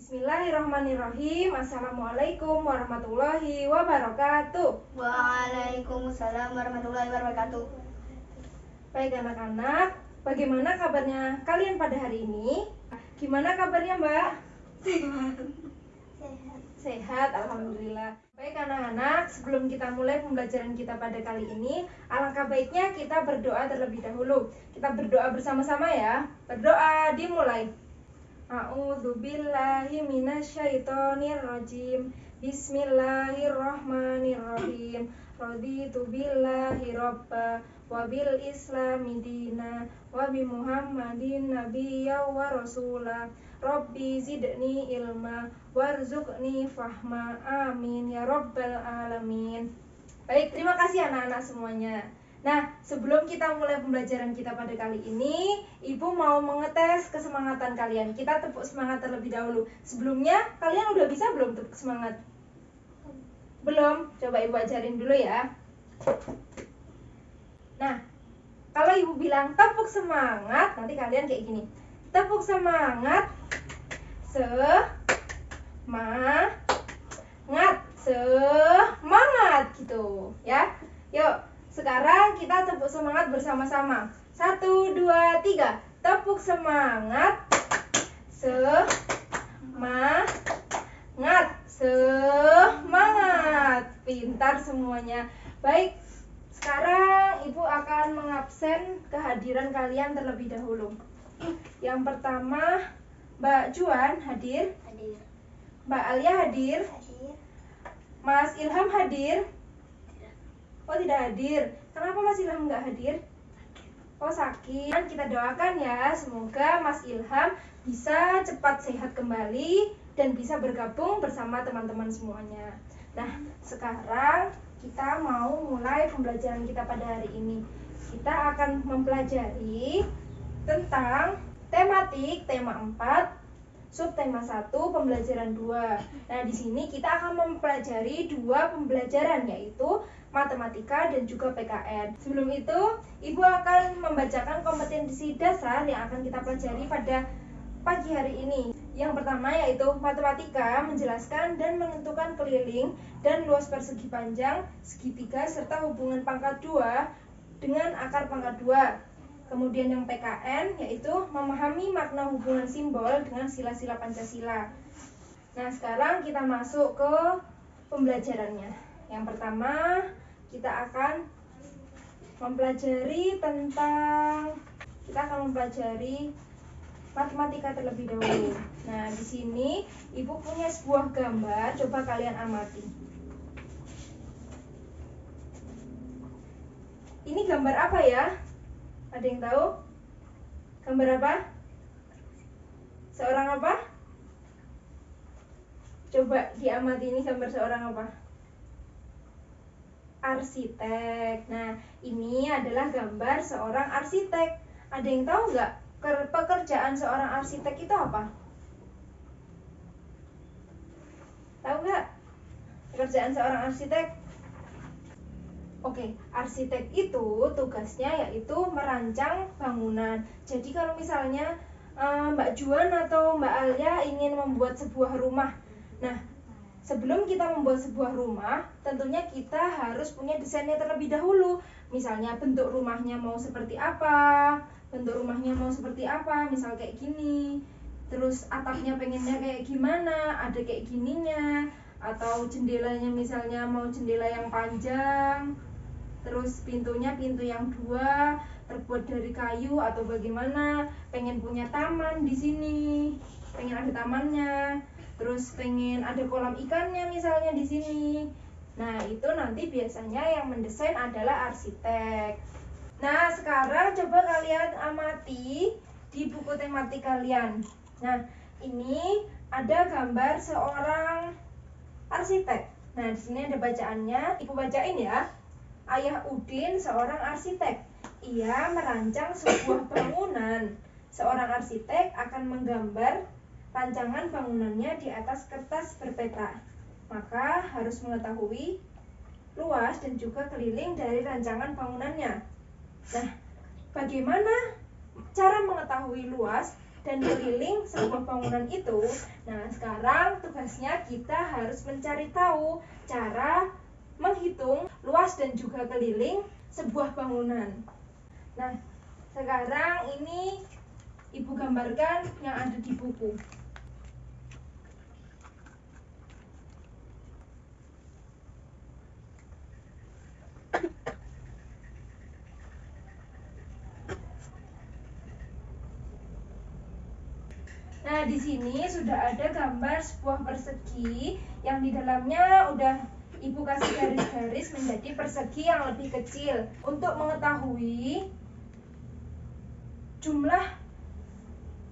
Bismillahirrahmanirrahim. Assalamualaikum warahmatullahi wabarakatuh. Waalaikumsalam warahmatullahi wabarakatuh. Baik anak-anak, bagaimana kabarnya kalian pada hari ini? Gimana kabarnya Mbak? Sehat, alhamdulillah. Baik anak-anak, sebelum kita mulai pembelajaran kita pada kali ini, alangkah baiknya kita berdoa terlebih dahulu. Kita berdoa bersama-sama ya. Berdoa, dimulai. A'udzubillahi minasyaitonirrajim. Bismillahirrahmanirrahim. Raditu billahi robba wa bil islami dina wa bi muhammadin nabiyya wa rasulah. Rabbi zidni ilma warzuqni fahma, amin ya rabbal alamin. Baik, terima kasih anak-anak semuanya. Nah, sebelum kita mulai pembelajaran kita pada kali ini, Ibu mau mengetes kesemangatan kalian. Kita tepuk semangat terlebih dahulu. Sebelumnya, kalian udah bisa belum tepuk semangat? Belum? Coba Ibu ajarin dulu ya. Nah, kalau Ibu bilang tepuk semangat, nanti kalian kayak gini. Tepuk semangat. Semangat gitu ya. Yuk, sekarang kita tepuk semangat bersama-sama. 1, 2, 3. Tepuk semangat. Semangat. Pintar semuanya. Baik, sekarang Ibu akan mengabsen kehadiran kalian terlebih dahulu. Yang pertama, Mbak Juan hadir? Hadir. Mbak Alia hadir? Hadir. Mas Ilham hadir? Oh, tidak hadir. Kenapa Mas Ilham nggak hadir? Oh, sakit. Kita doakan ya, semoga Mas Ilham bisa cepat sehat kembali dan bisa bergabung bersama teman-teman semuanya. Nah, sekarang kita mau mulai pembelajaran kita pada hari ini. Kita akan mempelajari tentang tematik tema 4, subtema 1, pembelajaran 2. Nah, di sini kita akan mempelajari 2 pembelajaran, yaitu matematika dan juga PKN. Sebelum itu, Ibu akan membacakan kompetensi dasar yang akan kita pelajari pada pagi hari ini. Yang pertama yaitu matematika, menjelaskan dan menentukan keliling dan luas persegi panjang, segitiga serta hubungan pangkat 2 dengan akar pangkat 2. Kemudian yang PKN yaitu memahami makna hubungan simbol dengan sila-sila Pancasila. Nah, sekarang kita masuk ke pembelajarannya. Yang pertama, kita akan mempelajari matematika terlebih dahulu. Nah, di sini Ibu punya sebuah gambar, coba kalian amati. Ini gambar apa ya? Ada yang tahu? Gambar apa? Seorang apa? Coba diamati, ini gambar seorang apa? Arsitek. Nah, ini adalah gambar seorang arsitek. Ada yang tahu nggak pekerjaan seorang arsitek itu apa? Tahu nggak pekerjaan seorang arsitek? Oke, arsitek itu tugasnya yaitu merancang bangunan. Jadi kalau misalnya Mbak Juan atau Mbak Alia ingin membuat sebuah rumah. Nah, sebelum kita membuat sebuah rumah, tentunya kita harus punya desainnya terlebih dahulu. Misalnya bentuk rumahnya mau seperti apa, misal kayak gini. Terus atapnya pengennya kayak gimana, ada kayak gininya. Atau jendelanya misalnya mau jendela yang panjang. Terus pintunya pintu yang 2 terbuat dari kayu atau bagaimana, pengen punya taman di sini, pengen ada tamannya, terus pengen ada kolam ikannya misalnya di sini. Nah, itu nanti biasanya yang mendesain adalah arsitek. Nah, sekarang coba kalian amati di buku tematik kalian. Nah, ini ada gambar seorang arsitek. Nah, di sini ada bacaannya, Ibu bacain ya. Ayah Udin seorang arsitek. Ia merancang sebuah bangunan. Seorang arsitek akan menggambar rancangan bangunannya di atas kertas berpeta. Maka harus mengetahui luas dan juga keliling dari rancangan bangunannya. Nah, bagaimana cara mengetahui luas dan keliling sebuah bangunan itu. Nah, sekarang tugasnya kita harus mencari tahu cara menghitung luas dan juga keliling sebuah bangunan. Nah, sekarang ini Ibu gambarkan yang ada di buku. Nah, di sini sudah ada gambar sebuah persegi yang di dalamnya udah Ibu kasih garis-garis menjadi persegi yang lebih kecil. Untuk mengetahui jumlah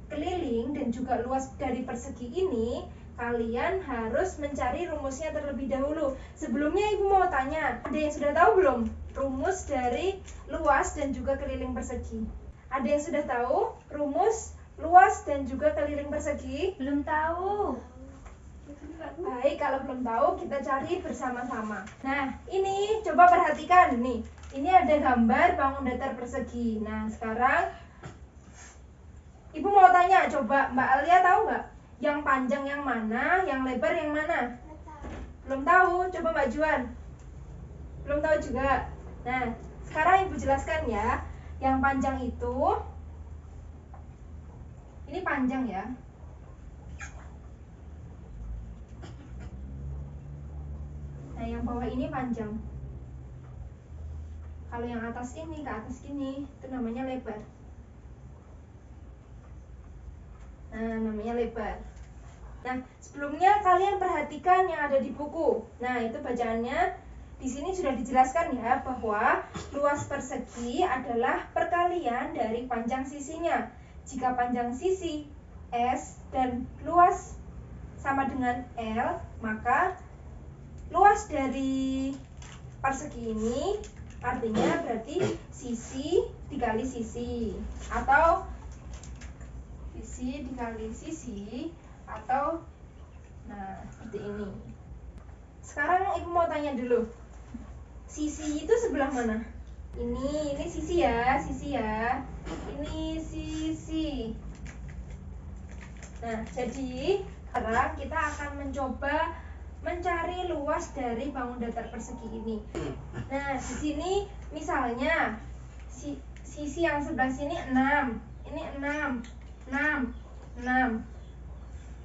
keliling dan juga luas dari persegi ini, kalian harus mencari rumusnya terlebih dahulu. Sebelumnya Ibu mau tanya, ada yang sudah tahu belum rumus dari luas dan juga keliling persegi? Ada yang sudah tahu rumus luas dan juga keliling persegi? Belum tahu. Baik, kalau belum tahu kita cari bersama-sama. Nah, ini coba perhatikan nih. Ini ada gambar bangun datar persegi. Nah, sekarang Ibu mau tanya, coba Mbak Alia tahu nggak? Yang panjang yang mana, yang lebar yang mana? Belum tahu, coba Mbak Juan. Belum tahu juga. Nah, sekarang Ibu jelaskan ya. Yang panjang itu, ini panjang ya. Nah, yang bawah ini panjang. Kalau yang atas ini, ke atas gini, itu namanya lebar. Nah, namanya lebar. Nah, sebelumnya kalian perhatikan yang ada di buku. Nah, itu bacaannya. Di sini sudah dijelaskan ya bahwa luas persegi adalah perkalian dari panjang sisinya. Jika panjang sisi S dan luas sama dengan L, maka luas dari persegi ini artinya berarti sisi dikali sisi, atau sisi dikali sisi, atau nah seperti ini. Sekarang Ibu mau tanya dulu, sisi itu sebelah mana? Ini sisi ya, ini sisi. Nah, jadi sekarang kita akan mencoba mencari luas dari bangun datar persegi ini. Nah, di sini misalnya sisi yang sebelah sini 6. Ini 6.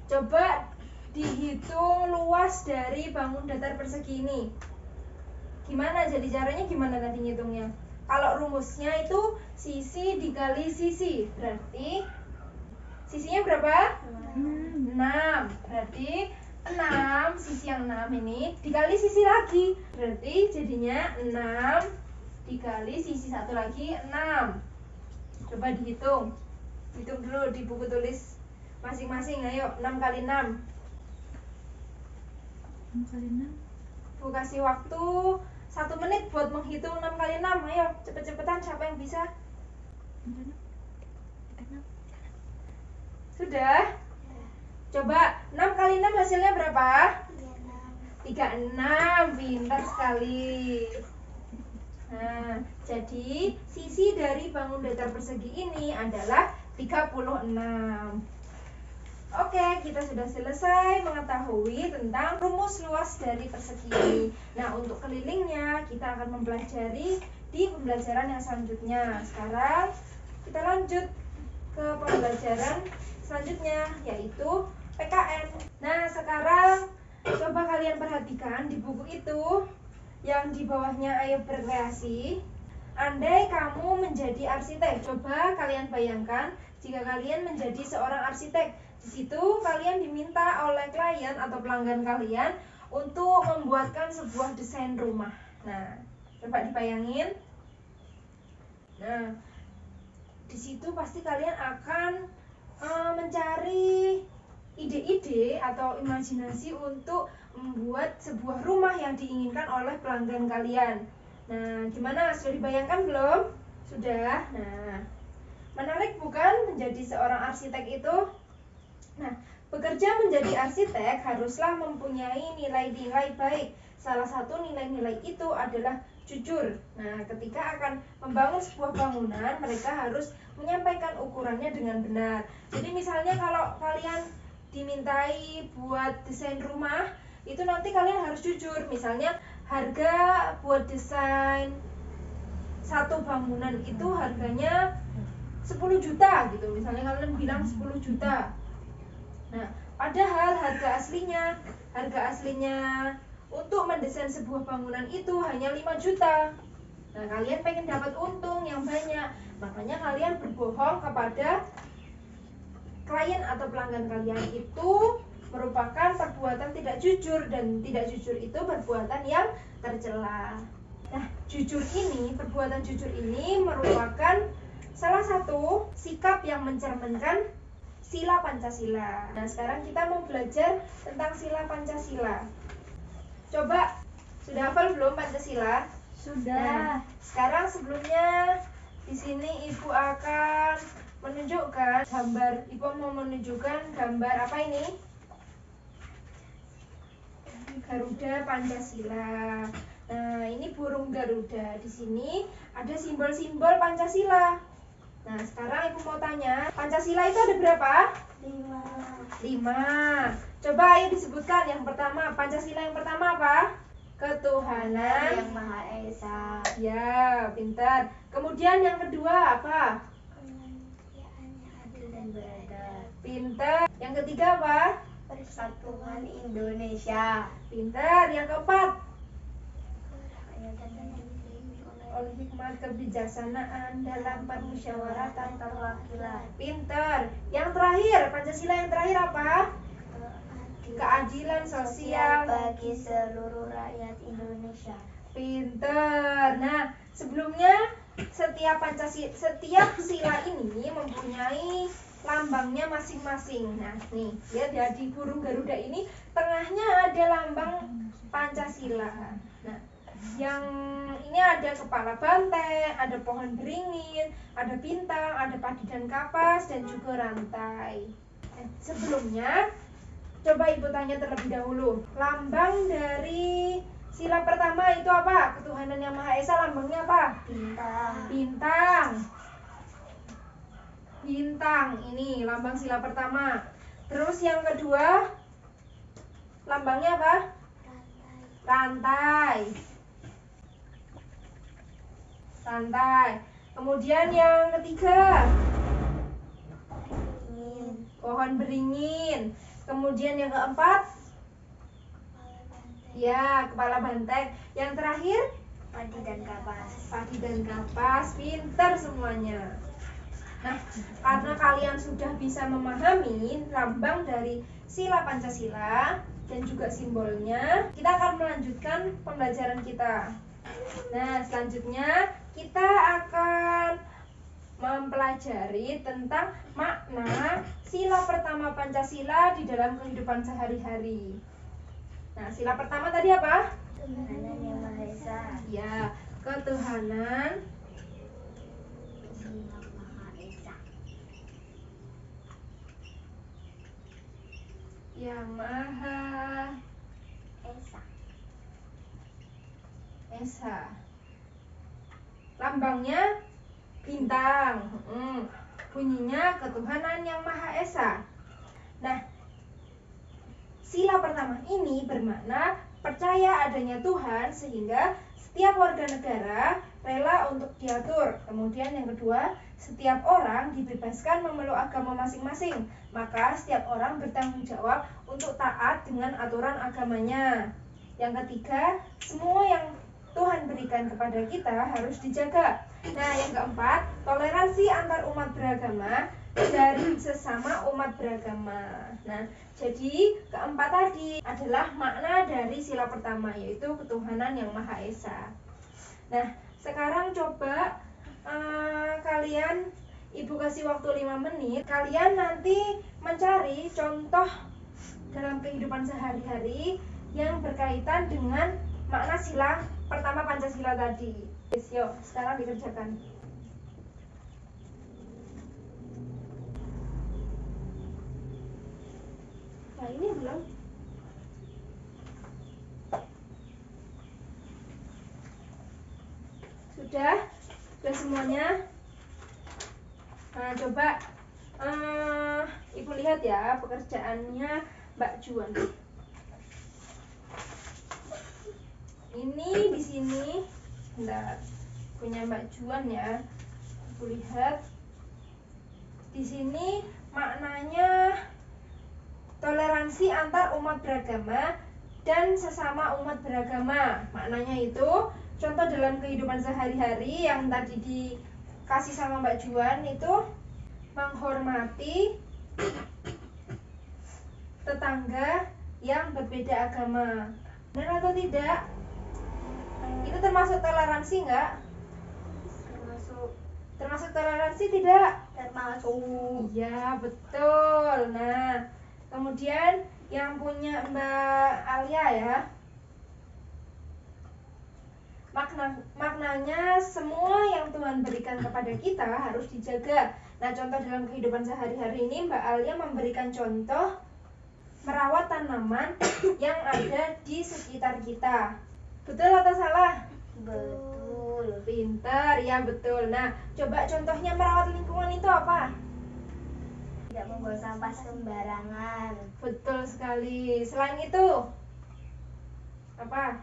Coba dihitung luas dari bangun datar persegi ini. Gimana? Jadi caranya gimana nanti ngitungnya? Kalau rumusnya itu sisi dikali sisi, berarti sisinya berapa? 6. Berarti 6, sisi yang 6 ini dikali sisi lagi, berarti jadinya 6 dikali sisi satu lagi 6. Coba dihitung. Hitung dulu di buku tulis masing-masing. Ayo, 6 kali 6. 6 kali 6. Bu kasih waktu 1 menit buat menghitung 6 kali 6. Ayo, cepet-cepetan, siapa yang bisa? Sudah? Coba 6 kali 6 hasilnya berapa? 36. Pintar sekali. Nah, jadi sisi dari bangun datar persegi ini adalah 36. Oke, kita sudah selesai mengetahui tentang rumus luas dari persegi ini. Nah, untuk kelilingnya kita akan mempelajari di pembelajaran yang selanjutnya. Sekarang kita lanjut ke pembelajaran selanjutnya, yaitu PKN. Nah, sekarang coba kalian perhatikan di buku itu yang di bawahnya ayo berkreasi. Andai kamu menjadi arsitek, coba kalian bayangkan jika kalian menjadi seorang arsitek. Di situ kalian diminta oleh klien atau pelanggan kalian untuk membuatkan sebuah desain rumah. Nah, coba dibayangin. Nah, di situ pasti kalian akan mencari ide-ide atau imajinasi untuk membuat sebuah rumah yang diinginkan oleh pelanggan kalian. Nah, gimana? Sudah dibayangkan belum? Sudah. Nah, menarik bukan menjadi seorang arsitek itu? Nah, bekerja menjadi arsitek haruslah mempunyai nilai-nilai baik. Salah satu nilai-nilai itu adalah jujur. Nah, ketika akan membangun sebuah bangunan, mereka harus menyampaikan ukurannya dengan benar. Jadi misalnya kalau kalian dimintai buat desain rumah, itu nanti kalian harus jujur. Misalnya harga buat desain satu bangunan itu harganya 10 juta gitu. Misalnya kalian bilang 10 juta. Nah, padahal harga aslinya untuk mendesain sebuah bangunan itu hanya 5 juta. Nah, kalian pengen dapat untung yang banyak, makanya kalian berbohong kepada klien atau pelanggan kalian. Itu merupakan perbuatan tidak jujur, dan tidak jujur itu perbuatan yang tercela. Nah, perbuatan jujur ini merupakan salah satu sikap yang mencerminkan sila Pancasila. Nah, sekarang kita mau belajar tentang sila Pancasila. Coba, sudah hafal belum Pancasila? Sudah. Nah, sekarang sebelumnya di sini Ibu akan menunjukkan gambar. Ibu mau menunjukkan gambar apa ini? Garuda Pancasila. Nah, ini burung Garuda. Di sini ada simbol-simbol Pancasila. Nah, sekarang Ibu mau tanya, Pancasila itu ada berapa? 5. Coba ayo disebutkan. Yang pertama, Pancasila yang pertama apa? Ketuhanan Yang Maha Esa. Ya, pintar. Kemudian yang kedua apa? Kemanusiaan yang adil dan beradab. Pintar. Yang ketiga apa? Persatuan Indonesia. Pintar. Yang keempat? Kerakyatan yang dipilih Oleh hikmat kebijaksanaan dalam permusyawaratan perwakilan. Pintar. Yang terakhir, Pancasila yang terakhir apa? Keadilan sosial bagi seluruh rakyat Indonesia. Pintar. Nah, sebelumnya setiap sila ini mempunyai lambangnya masing-masing. Nah, nih, lihat ya, di burung Garuda ini tengahnya ada lambang Pancasila. Nah, yang ini ada kepala banteng, ada pohon beringin, ada bintang, ada padi dan kapas, dan juga rantai. Sebelumnya, coba Ibu tanya terlebih dahulu, lambang dari sila pertama itu apa? Ketuhanan yang Maha Esa, lambangnya apa? Bintang. Bintang, ini lambang sila pertama. Terus yang kedua, lambangnya apa? Rantai. Kemudian yang ketiga, pohon beringin. Kemudian yang keempat, ya, kepala banteng. Yang terakhir, Padi dan kapas. Pintar semuanya. Nah, karena kalian sudah bisa memahami lambang dari sila Pancasila dan juga simbolnya, kita akan melanjutkan pembelajaran kita. Nah, selanjutnya kita akan mempelajari tentang makna sila pertama Pancasila di dalam kehidupan sehari-hari. Nah, sila pertama tadi apa? Ketuhanan yang Maha Esa. Ya, ketuhanan Yang Maha Esa. yang Maha Esa. Lambangnya bintang. Bunyinya ketuhanan yang Maha Esa. Nah, sila pertama ini bermakna percaya adanya Tuhan sehingga setiap warga negara rela untuk diatur. Kemudian yang kedua, setiap orang dibebaskan memeluk agama masing-masing. Maka setiap orang bertanggung jawab untuk taat dengan aturan agamanya. Yang ketiga, semua yang Tuhan berikan kepada kita harus dijaga. Nah, yang keempat, toleransi antar umat beragama dari sesama umat beragama. Nah, jadi keempat tadi adalah makna dari sila pertama, yaitu ketuhanan yang Maha Esa. Nah, sekarang coba kalian, Ibu kasih waktu 5 menit. Kalian nanti mencari contoh dalam kehidupan sehari-hari yang berkaitan dengan makna sila pertama Pancasila tadi. Yuk, sekarang dikerjakan. Nah, ini belum. Sudah semuanya. Nah, coba Ibu lihat ya pekerjaannya Mbak Juan. Ini di sini, bentar, punya Mbak Juan ya. Ibu lihat di sini maknanya toleransi antar umat beragama dan sesama umat beragama. Maknanya itu contoh dalam kehidupan sehari-hari yang tadi dikasih sama Mbak Juan itu menghormati tetangga yang berbeda agama. Benar atau tidak? Itu termasuk toleransi enggak? Termasuk toleransi tidak? Termasuk. Iya, betul. Nah, kemudian yang punya Mbak Alia ya. Maknanya semua yang Tuhan berikan kepada kita harus dijaga. Nah, contoh dalam kehidupan sehari-hari ini Mbak Alia memberikan contoh merawat tanaman yang ada di sekitar kita. Betul atau salah? Betul. Pintar, ya betul. Nah, coba contohnya merawat lingkungan itu apa? Tidak membuang sampah sembarangan. Betul sekali. Selain itu, apa?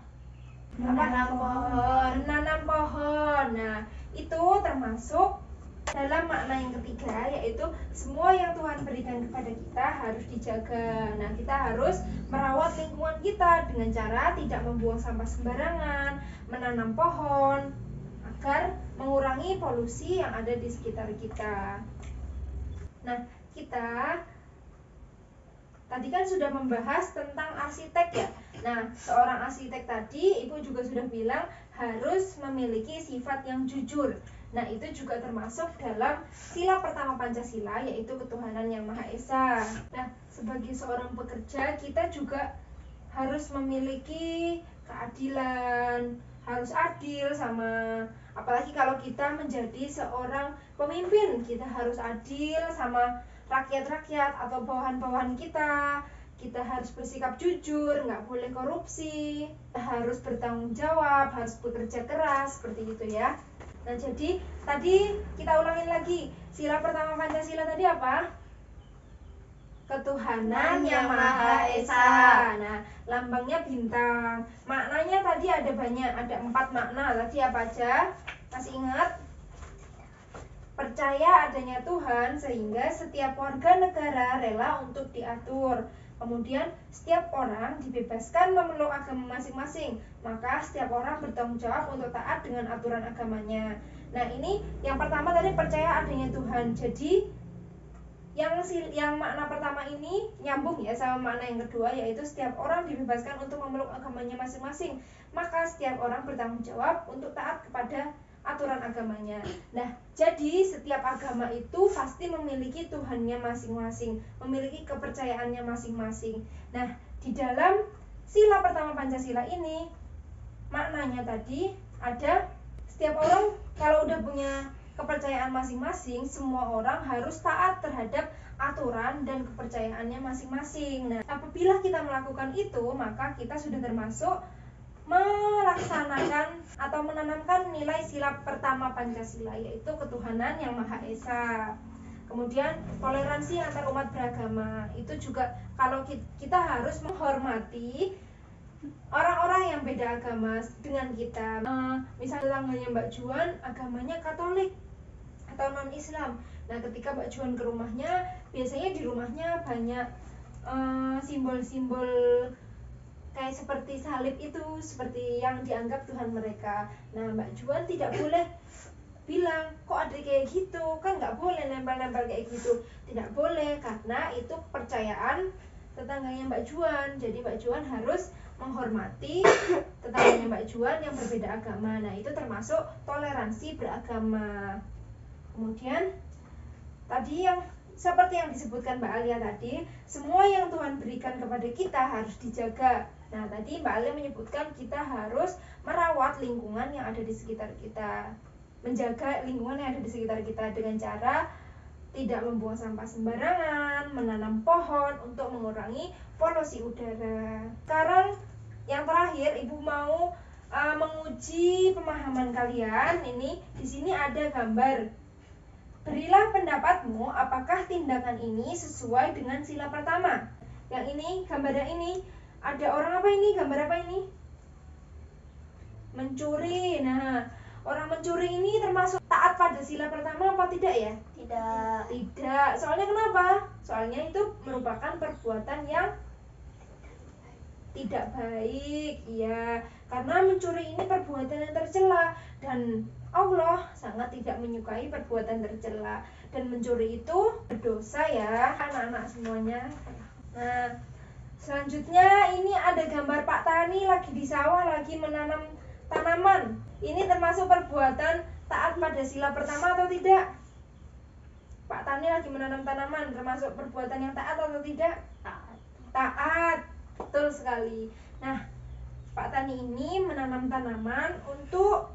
Menanam pohon. Menanam pohon. Nah, itu termasuk dalam makna yang ketiga, yaitu semua yang Tuhan berikan kepada kita harus dijaga. Nah, kita harus merawat lingkungan kita dengan cara tidak membuang sampah sembarangan, menanam pohon, agar mengurangi polusi yang ada di sekitar kita. Nah, kita tadi kan sudah membahas tentang arsitek ya. Nah, seorang arsitek tadi Ibu juga sudah bilang harus memiliki sifat yang jujur. Nah, itu juga termasuk dalam sila pertama Pancasila, yaitu ketuhanan yang Maha Esa. Nah, sebagai seorang pekerja kita juga harus memiliki keadilan, harus adil sama, apalagi kalau kita menjadi seorang pemimpin, kita harus adil sama rakyat-rakyat atau bawahan-bawahan kita. Kita harus bersikap jujur, nggak boleh korupsi, harus bertanggung jawab, harus bekerja keras, seperti itu ya. Nah, jadi tadi kita ulangin lagi, sila pertama Pancasila tadi apa? Ketuhanan yang Maha Esa. Nah, lambangnya bintang. Maknanya tadi ada banyak, ada 4 makna. Tadi apa aja? Masih ingat? Percaya adanya Tuhan sehingga setiap warga negara rela untuk diatur. Kemudian setiap orang dibebaskan memeluk agama masing-masing, maka setiap orang bertanggung jawab untuk taat dengan aturan agamanya. Nah, ini yang pertama tadi percaya adanya Tuhan. Jadi yang makna pertama ini nyambung ya sama makna yang kedua, yaitu setiap orang dibebaskan untuk memeluk agamanya masing-masing, maka setiap orang bertanggung jawab untuk taat kepada aturan agamanya. Nah, jadi setiap agama itu pasti memiliki Tuhannya masing-masing, memiliki kepercayaannya masing-masing. Nah, di dalam sila pertama Pancasila ini maknanya tadi ada setiap orang kalau udah punya kepercayaan masing-masing, semua orang harus taat terhadap aturan dan kepercayaannya masing-masing. Nah, apabila kita melakukan itu, maka kita sudah termasuk melaksanakan atau menanamkan nilai sila pertama Pancasila, yaitu ketuhanan yang Maha Esa. Kemudian toleransi antar umat beragama, itu juga kalau kita harus menghormati orang-orang yang beda agama dengan kita. Misalnya tetangganya Mbak Juan agamanya Katolik atau non-Islam. Nah, ketika Mbak Juan ke rumahnya, biasanya di rumahnya banyak simbol-simbol kayak seperti salib itu, seperti yang dianggap Tuhan mereka. Nah, Mbak Juan tidak boleh bilang, kok ada kayak gitu, kan nggak boleh nempel-nempel kayak gitu. Tidak boleh, karena itu kepercayaan tetangganya Mbak Juan. Jadi Mbak Juan harus menghormati tetangganya Mbak Juan yang berbeda agama. Nah, itu termasuk toleransi beragama. Kemudian tadi yang seperti yang disebutkan Mbak Alia tadi, semua yang Tuhan berikan kepada kita harus dijaga. Nah, tadi Mbak Alia menyebutkan kita harus merawat lingkungan yang ada di sekitar kita, menjaga lingkungan yang ada di sekitar kita dengan cara tidak membuang sampah sembarangan, menanam pohon untuk mengurangi polusi udara. Sekarang yang terakhir, Ibu mau menguji pemahaman kalian. Ini di sini ada gambar. Berilah pendapatmu, apakah tindakan ini sesuai dengan sila pertama? Yang ini, gambar yang ini, ada orang apa ini? Gambar apa ini? Mencuri. Nah, orang mencuri ini termasuk taat pada sila pertama apa tidak ya? Tidak. Soalnya kenapa? Soalnya itu merupakan perbuatan yang tidak baik, ya. Karena mencuri ini perbuatan yang tercela dan Allah sangat tidak menyukai perbuatan tercela. Dan mencuri itu berdosa ya, anak-anak semuanya. Nah, selanjutnya ini ada gambar Pak Tani lagi di sawah, lagi menanam tanaman. Ini termasuk perbuatan taat pada sila pertama atau tidak? Pak Tani lagi menanam tanaman, termasuk perbuatan yang taat atau tidak? Taat. Betul sekali. Nah, Pak Tani ini menanam tanaman untuk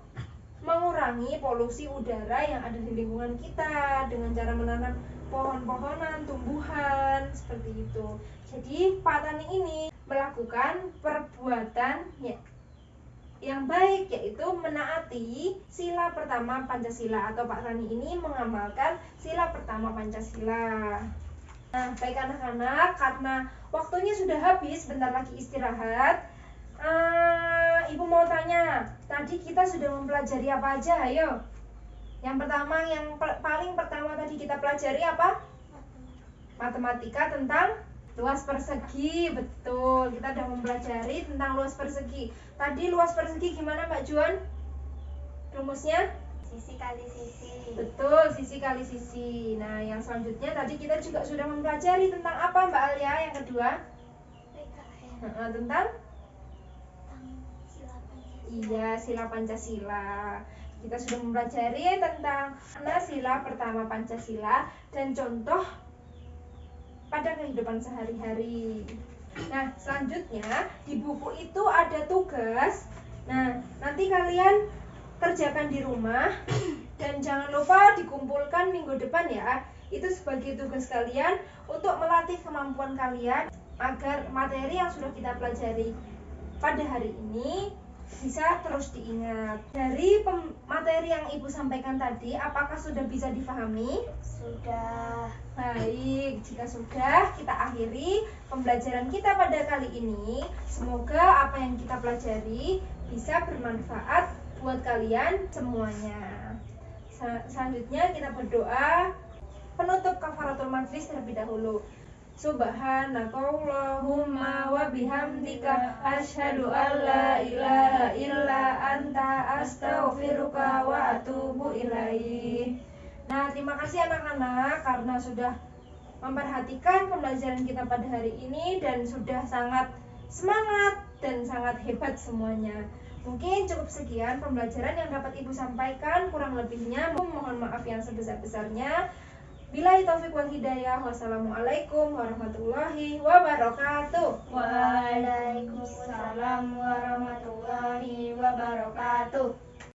mengurangi polusi udara yang ada di lingkungan kita dengan cara menanam pohon-pohonan, tumbuhan, seperti itu. Jadi, Pak Tani ini melakukan perbuatan yang baik, yaitu menaati sila pertama Pancasila, atau Pak Tani ini mengamalkan sila pertama Pancasila. Nah, baik anak-anak, karena waktunya sudah habis, bentar lagi istirahat. Ibu mau tanya, tadi kita sudah mempelajari apa aja? Ayo. Yang pertama, paling pertama tadi kita pelajari apa? Matematika tentang luas persegi. Betul, kita sudah mempelajari tentang luas persegi. Tadi luas persegi gimana Mbak Juan? Rumusnya? Sisi kali sisi. Betul, sisi kali sisi. Nah, yang selanjutnya tadi kita juga sudah mempelajari tentang apa Mbak Alia? Yang kedua? PKN. Tentang? Sila Pancasila. Iya, sila Pancasila. Kita sudah mempelajari tentang sila pertama Pancasila dan contoh pada kehidupan sehari-hari. Nah, selanjutnya di buku itu ada tugas. Nah, nanti kalian kerjakan di rumah dan jangan lupa dikumpulkan minggu depan ya. Itu sebagai tugas kalian untuk melatih kemampuan kalian agar materi yang sudah kita pelajari pada hari ini bisa terus diingat. Dari materi yang Ibu sampaikan tadi, apakah sudah bisa difahami? Sudah. Baik, jika sudah, kita akhiri pembelajaran kita pada kali ini. Semoga apa yang kita pelajari bisa bermanfaat buat kalian semuanya. Selanjutnya kita berdoa penutup kafaratul majlis terlebih dahulu. Subhanakallahumma wa bihamdika asyhadu an la ilaha illa anta astaghfiruka wa atubu ilaih. Nah, terima kasih anak-anak karena sudah memperhatikan pembelajaran kita pada hari ini dan sudah sangat semangat dan sangat hebat semuanya. Mungkin cukup sekian pembelajaran yang dapat Ibu sampaikan, kurang lebihnya mohon maaf yang sebesar-besarnya. Billahi taufiq wal hidayah. Wassalamualaikum warahmatullahi wabarakatuh.